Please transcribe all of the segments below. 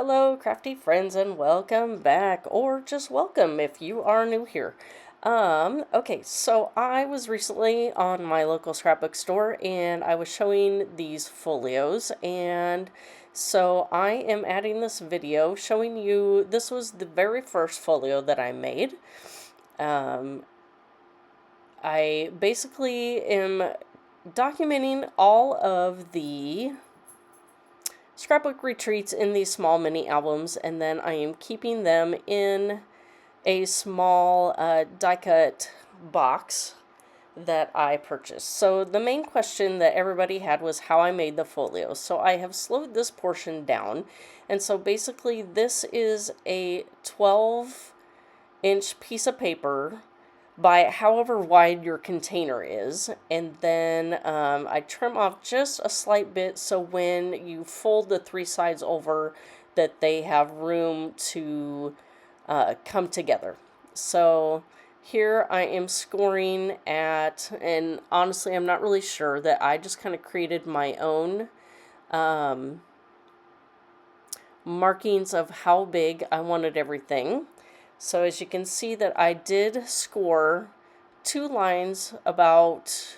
Hello, crafty friends, and welcome back, or just welcome if you are new here. Okay, so I was recently on my local scrapbook store and I was showing these folios, and so I am adding this video showing you this was the very first folio that I made. Um, I basically am documenting all of the scrapbook retreats in these small mini albums, and then I am keeping them in a small die cut box that I purchased. So the main question that everybody had was how I made the folios. So I have slowed this portion down, and so basically this is a 12-inch piece of paper by however wide your container is, and then I trim off just a slight bit so when you fold the three sides over that they have room to come together. So here I am scoring at, and honestly I'm not really sure, that I just kind of created my own markings of how big I wanted everything. So as you can see that I did score two lines about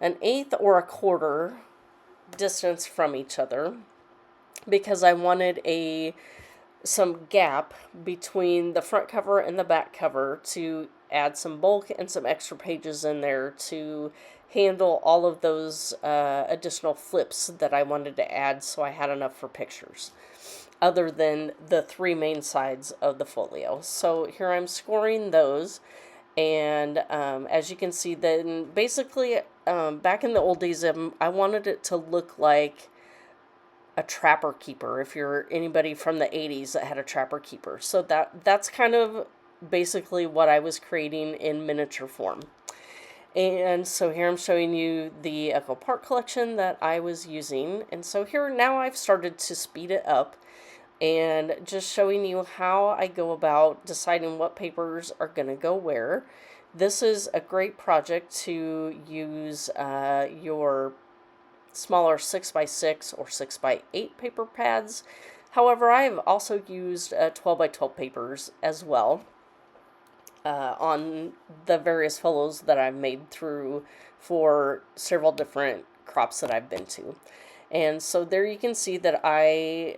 an eighth or a quarter distance from each other because I wanted some gap between the front cover and the back cover to add some bulk and some extra pages in there to handle all of those additional flips that I wanted to add, so I had enough for pictures other than the three main sides of the folio. So here I'm scoring those, and as you can see, then basically back in the old days, I wanted it to look like a trapper keeper, if you're anybody from the 80s that had a trapper keeper. So that's kind of basically what I was creating in miniature form. And so here I'm showing you the Echo Park collection that I was using. And so here now I've started to speed it up and just showing you how I go about deciding what papers are going to go where. This is a great project to use your smaller 6x6 or 6x8 paper pads. However, I have also used 12x12 papers as well on the various folios that I've made through for several different crops that I've been to. And so there you can see that I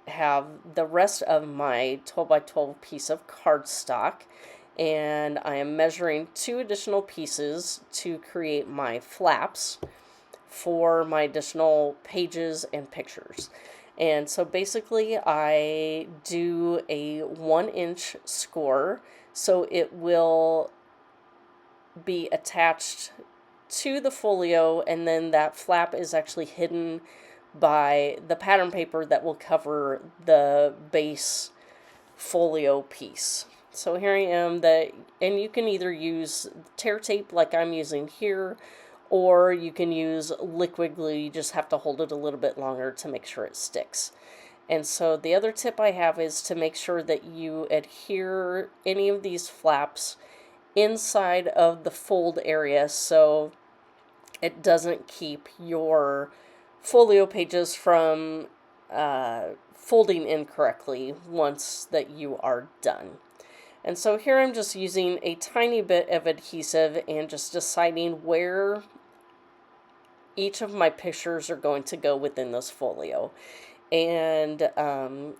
have the rest of my 12x12 piece of cardstock, and I am measuring 2 additional pieces to create my flaps for my additional pages and pictures. And so basically I do a 1-inch score, so it will be attached to the folio, and then that flap is actually hidden by the pattern paper that will cover the base folio piece. So here I am, and you can either use tear tape like I'm using here, or you can use liquid glue. You just have to hold it a little bit longer to make sure it sticks. And so the other tip I have is to make sure that you adhere any of these flaps inside of the fold area so it doesn't keep your folio pages from folding incorrectly once that you are done. And so here I'm just using a tiny bit of adhesive and just deciding where each of my pictures are going to go within this folio. And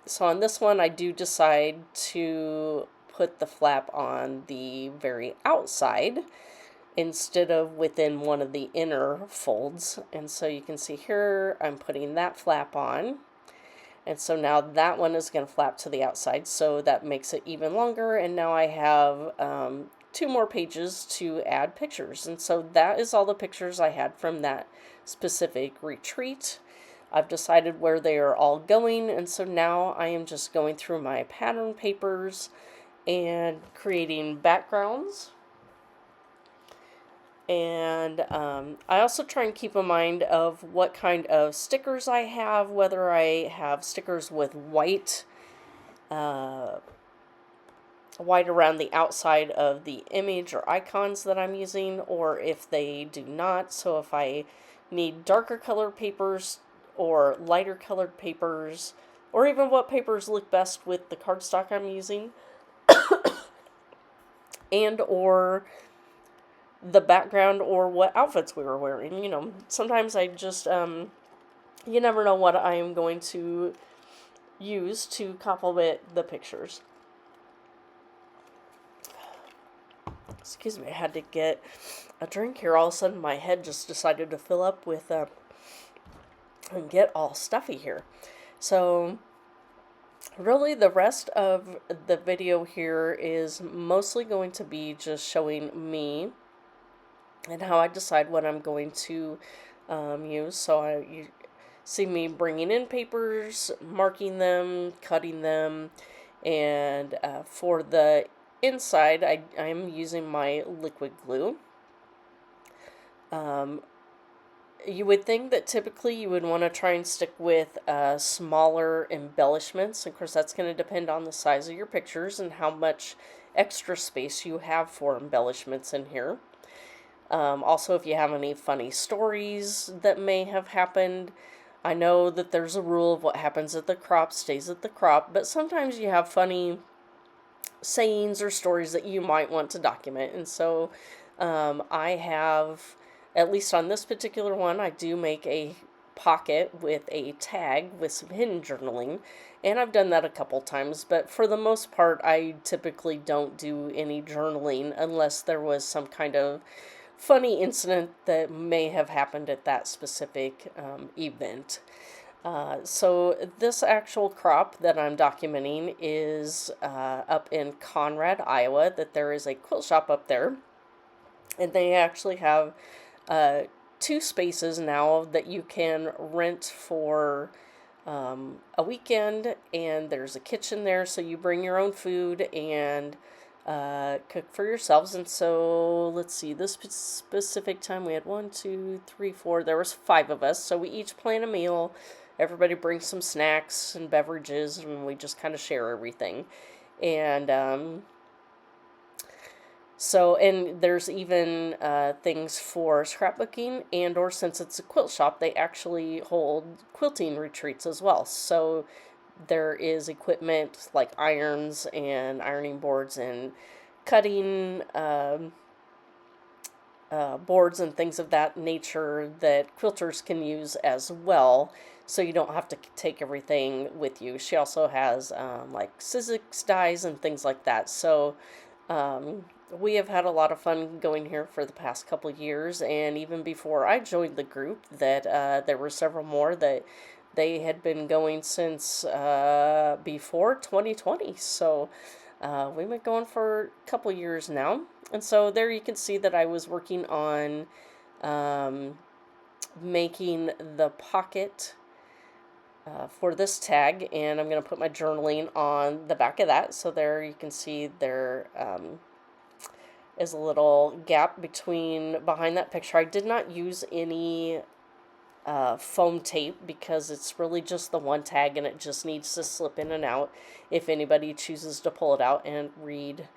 so on this one, I do decide to put the flap on the very outside instead of within one of the inner folds. And so you can see here, I'm putting that flap on. And so now that one is going to flap to the outside, so that makes it even longer. And now I have 2 more pages to add pictures. And so that is all the pictures I had from that specific retreat. I've decided where they are all going, and so now I am just going through my pattern papers and creating backgrounds. And I also try and keep in mind of what kind of stickers I have, whether I have stickers with white around the outside of the image or icons that I'm using, or if they do not. So if I need darker colored papers or lighter colored papers or even what papers look best with the cardstock I'm using, and or the background or what outfits we were wearing. You know, sometimes I just, you never know what I am going to use to complement the pictures. Excuse me, I had to get a drink here. All of a sudden, my head just decided to fill up with, and get all stuffy here. So, really, the rest of the video here is mostly going to be just showing me and how I decide what I'm going to use. So, you see me bringing in papers, marking them, cutting them, and for the inside, I'm using my liquid glue. You would think that typically you would want to try and stick with smaller embellishments. Of course, that's going to depend on the size of your pictures and how much extra space you have for embellishments in here. Also, if you have any funny stories that may have happened, I know that there's a rule of what happens at the crop stays at the crop, but sometimes you have funny sayings or stories that you might want to document. And so I have, at least on this particular one, I do make a pocket with a tag with some hidden journaling, and I've done that a couple times, but for the most part I typically don't do any journaling unless there was some kind of funny incident that may have happened at that specific event. So this actual crop that I'm documenting is up in Conrad, Iowa, that there is a quilt shop up there, and they actually have 2 spaces now that you can rent for a weekend, and there's a kitchen there, so you bring your own food and cook for yourselves. And so let's see, this specific time we had 1, 2, 3, 4, there was 5 of us, so we each plan a meal. Everybody brings some snacks and beverages, and we just kind of share everything. And and there's even things for scrapbooking, and or since it's a quilt shop, they actually hold quilting retreats as well. So there is equipment like irons and ironing boards and cutting boards and things of that nature that quilters can use as well, so you don't have to take everything with you. She also has like Sizzix dies and things like that. So we have had a lot of fun going here for the past couple years, and even before I joined the group, that there were several more that they had been going since before 2020. So we've been going for a couple years now. And so there you can see that I was working on making the pocket for this tag, and I'm going to put my journaling on the back of that. So there you can see there is a little gap behind that picture. I did not use any foam tape because it's really just the one tag, and it just needs to slip in and out if anybody chooses to pull it out and read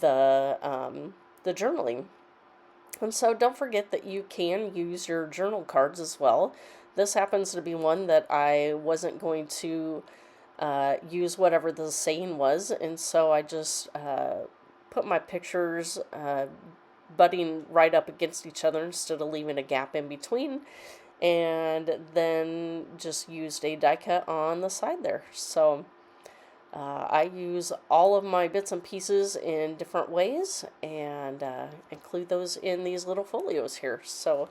the journaling. And so don't forget that you can use your journal cards as well. This happens to be one that I wasn't going to use whatever the saying was, and so I just put my pictures butting right up against each other instead of leaving a gap in between, and then just used a die cut on the side there. So I use all of my bits and pieces in different ways, and include those in these little folios here. So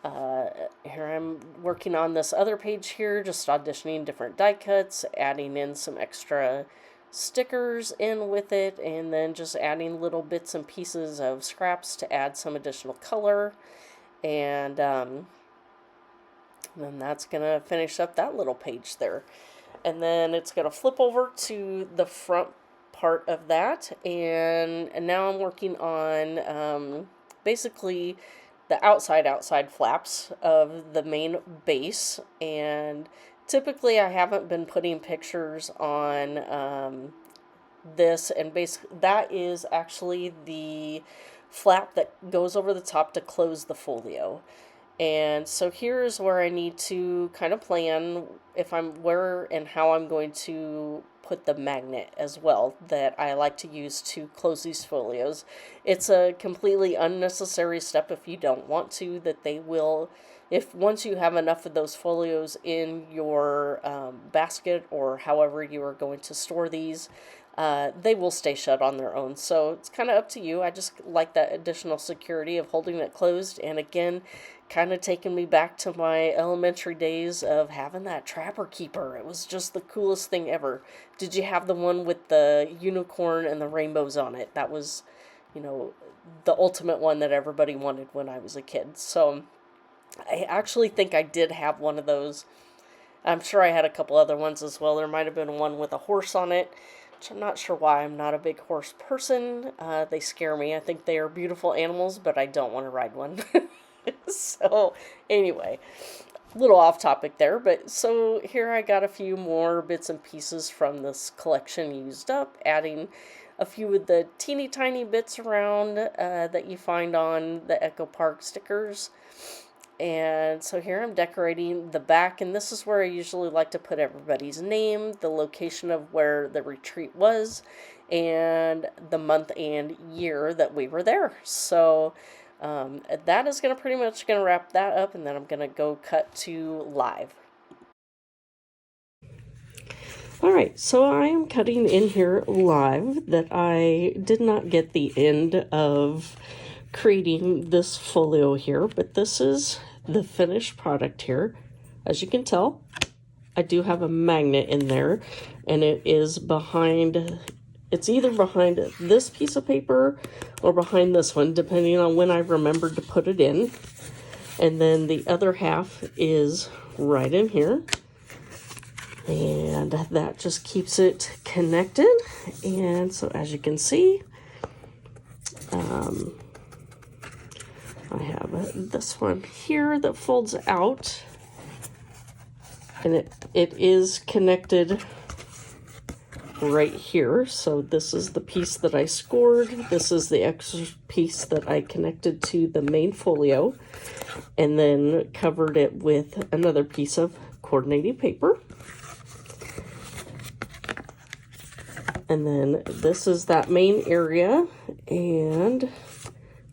here I'm working on this other page here, just auditioning different die cuts, adding in some extra stickers in with it, and then just adding little bits and pieces of scraps to add some additional color. And then that's going to finish up that little page there. And then it's going to flip over to the front part of that. And now I'm working on basically the outside flaps of the main base. And typically I haven't been putting pictures on this. And basically that is actually the flap that goes over the top to close the folio. And so here's where I need to kind of plan if I'm where and how I'm going to put the magnet as well that I like to use to close these folios. It's a completely unnecessary step if you don't want to, that they will, if once you have enough of those folios in your basket or however you are going to store these, they will stay shut on their own. So it's kind of up to you. I just like that additional security of holding it closed. And again, kind of taking me back to my elementary days of having that trapper keeper. It was just the coolest thing ever. Did you have the one with the unicorn and the rainbows on it? That was, you know, the ultimate one that everybody wanted when I was a kid. So I actually think I did have one of those. I'm sure I had a couple other ones as well. There might have been one with a horse on it, which I'm not sure why. I'm not a big horse person. They scare me. I think they are beautiful animals, but I don't want to ride one. So, anyway, a little off topic there, but so here I got a few more bits and pieces from this collection used up, adding a few of the teeny tiny bits around that you find on the Echo Park stickers. And so here I'm decorating the back, and this is where I usually like to put everybody's name, the location of where the retreat was, and the month and year that we were there. So that is going to pretty much going to wrap that up, and then I'm going to go cut to live. All right, so I am cutting in here live that I did not get the end of creating this folio here, but this is the finished product here. As you can tell, I do have a magnet in there, and it is behind, it's either behind this piece of paper or behind this one, depending on when I remembered to put it in. And then the other half is right in here. And that just keeps it connected. And so as you can see, I have this one here that folds out, and it is connected right here. So this is the piece that I scored. This is the extra piece that I connected to the main folio, and then covered it with another piece of coordinating paper. And then this is that main area, and I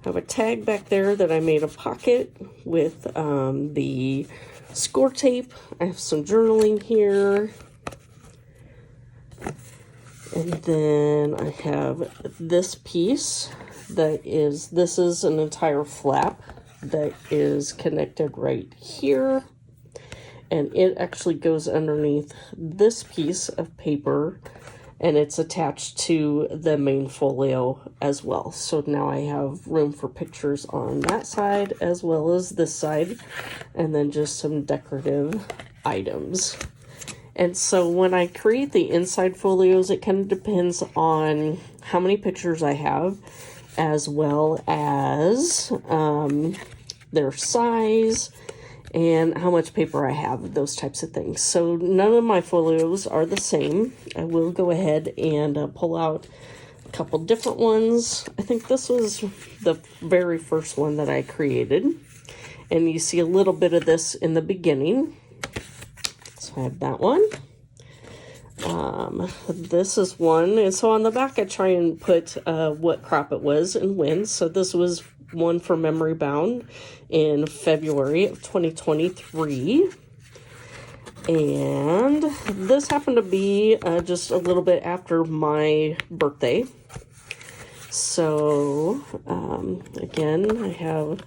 have a tag back there that I made a pocket with the score tape. I have some journaling here. And then I have this piece this is an entire flap that is connected right here. And it actually goes underneath this piece of paper, and it's attached to the main folio as well. So now I have room for pictures on that side as well as this side, and then just some decorative items. And so when I create the inside folios, it kind of depends on how many pictures I have, as well as their size and how much paper I have, those types of things. So none of my folios are the same. I will go ahead and pull out a couple different ones. I think this was the very first one that I created. And you see a little bit of this in the beginning. So I have that one. This is one. And so on the back, I try and put what crop it was and when. So this was one for Memory Bound in February of 2023. And this happened to be just a little bit after my birthday. So, again, I have,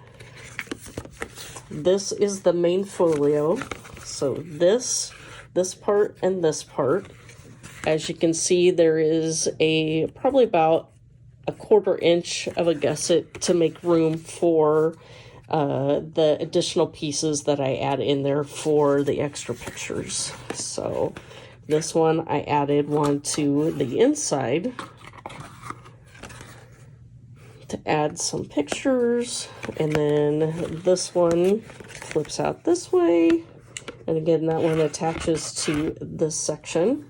this is the main folio. So this part and this part. As you can see, there is probably about a 1/4 inch of a gusset to make room for the additional pieces that I add in there for the extra pictures. So this one, I added one to the inside to add some pictures, and then this one flips out this way, and again that one attaches to this section.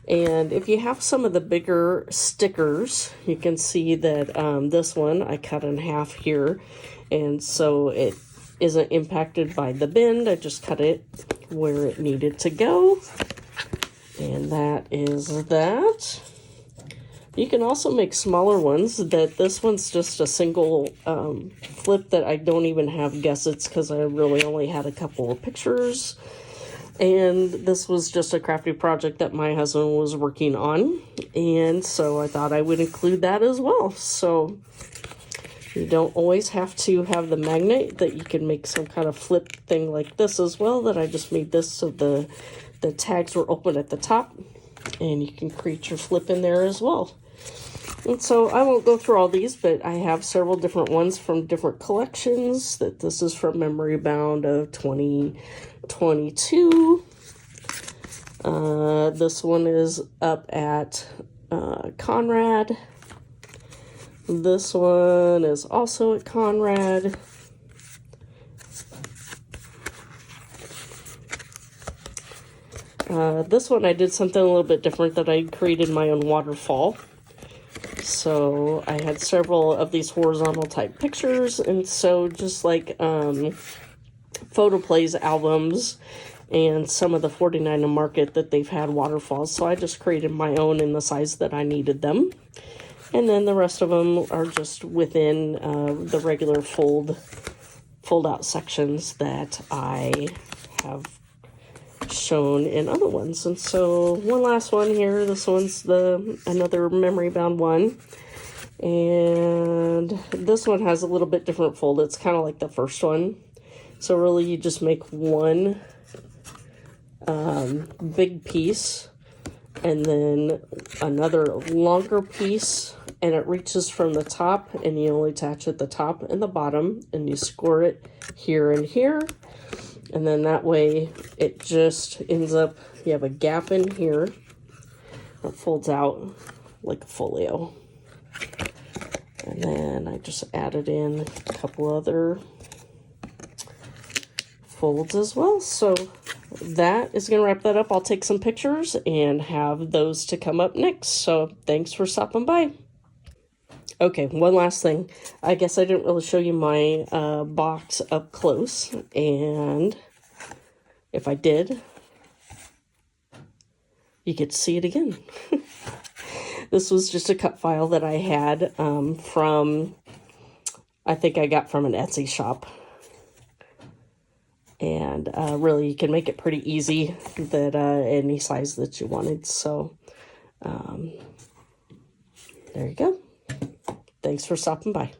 And if you have some of the bigger stickers, you can see that this one I cut in half here, and so it isn't impacted by the bend. I just cut it where it needed to go. And that is that. You can also make smaller ones. This one's just a single flip that I don't even have guessets because I really only had a couple of pictures. And this was just a crafty project that my husband was working on. And so I thought I would include that as well. So you don't always have to have the magnet, that you can make some kind of flip thing like this as well, that I just made this so the tags were open at the top. And you can create your flip in there as well. And so I won't go through all these, but I have several different ones from different collections. That this is from Memory Bound of 2022. This one is up at Conrad. This one is also at Conrad. This one I did something a little bit different, that I created my own waterfall. So I had several of these horizontal type pictures, and so just like photo plays albums and some of the 49 to Market that they've had waterfalls, so I just created my own in the size that I needed them. And then the rest of them are just within the regular fold out sections that I have shown in other ones. And so one last one here. This one's another Memory Bound one. And this one has a little bit different fold. It's kind of like the first one. So really you just make one big piece and then another longer piece, and it reaches from the top, and you only attach at the top and the bottom, and you score it here and here. And then that way it just ends up, you have a gap in here. It folds out like a folio. And then I just added in a couple other folds as well. So that is going to wrap that up. I'll take some pictures and have those to come up next. So thanks for stopping by. Okay, one last thing. I guess I didn't really show you my box up close, and if I did, you get to see it again. This was just a cut file that I had from, I think I got from an Etsy shop. And really, you can make it pretty easy, that any size that you wanted. So there you go. Thanks for stopping by.